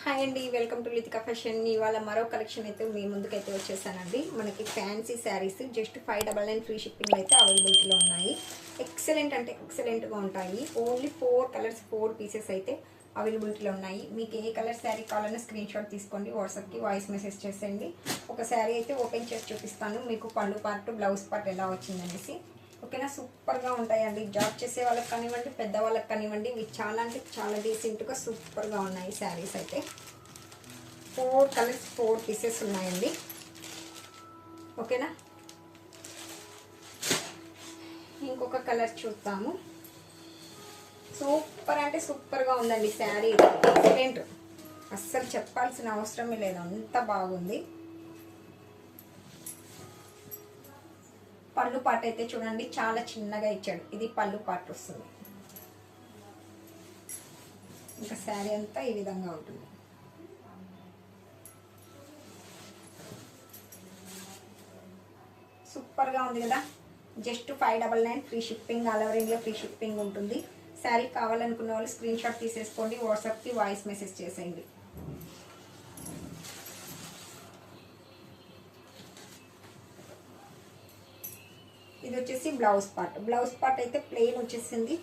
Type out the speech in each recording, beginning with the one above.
Hi అండి, welcome to Litika fashion. ఇవాళ మరో కలెక్షన్ అయితే మీ ముందుకైతే వచ్చేసానండి. మనకి fancy saris just 599 free shipping అయితే అవైలబిలిటీలో ఉన్నాయి. ఎక్సలెంట్ అంటే ఎక్సలెంట్గా ఉంటాయి. ఓన్లీ 4 కలర్స్ 4 పీసెస్ అయితే అవైలబిలిటీలో ఉన్నాయి. మీకు ఏ కలర్ శారీ కావాలన్నా స్క్రీన్ షాట్ తీసుకోండి, వాట్సాప్కి వాయిస్ మెసేజ్ చేసేయండి. ఒక శారీ అయితే ఓపెన్ చేసి చూపిస్తాను మీకు, పళ్ళు పార్ట్ బ్లౌజ్ పార్ట్ ఎలా వచ్చిందనేసి. ఓకేనా, సూపర్గా ఉంటాయండి. జాబ్ చేసే వాళ్ళకి కానివ్వండి, పెద్దవాళ్ళకి కానివ్వండి, ఇవి చాలా అంటే చాలా డీసెంట్గా సూపర్గా ఉన్నాయి శారీస్ అయితే. 4 కలర్స్ 4 పీసెస్ ఉన్నాయండి. ఓకేనా, ఇంకొక కలర్ చూద్దాము. సూపర్ అంటే సూపర్గా ఉందండి శారీ. ఎక్సలెంట్, అస్సలు చెప్పాల్సిన అవసరమే లేదు, అంత బాగుంది. పళ్ళు పాట అయితే చూడండి, చాలా చిన్నగా ఇచ్చాడు. ఇది పళ్ళు పాట వస్తుంది. ఇంకా శారీ అంతా ఈ విధంగా ఉంటుంది. సూపర్గా ఉంది కదా. Just 599 free shipping, all over India free shipping ఉంటుంది. శారీ కావాలనుకున్న వాళ్ళు స్క్రీన్ షాట్ తీసేసుకోండి, వాట్సాప్కి వాయిస్ మెసేజ్ చేసేయండి. ఇది వచ్చేసి బ్లౌజ్ పార్ట్. బ్లౌజ్ పార్ట్ అయితే ప్లెయిన్ వచ్చేసింది.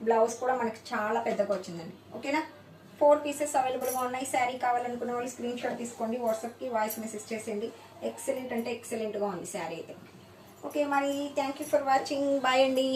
బ్లౌజ్ కూడా మనకి చాలా పెద్దగా వచ్చిందండి. ఓకేనా, 4 పీసెస్ అవైలబుల్గా ఉన్నాయి. శారీ కావాలనుకున్న వాళ్ళు స్క్రీన్ షాట్ తీసుకోండి, వాట్సాప్కి వాయిస్ మెసేజ్ చేసేయండి. ఎక్సలెంట్ అంటే ఎక్సలెంట్గా ఉంది శారీ అయితే. ఓకే మరి, thank you for watching. Bye అండి.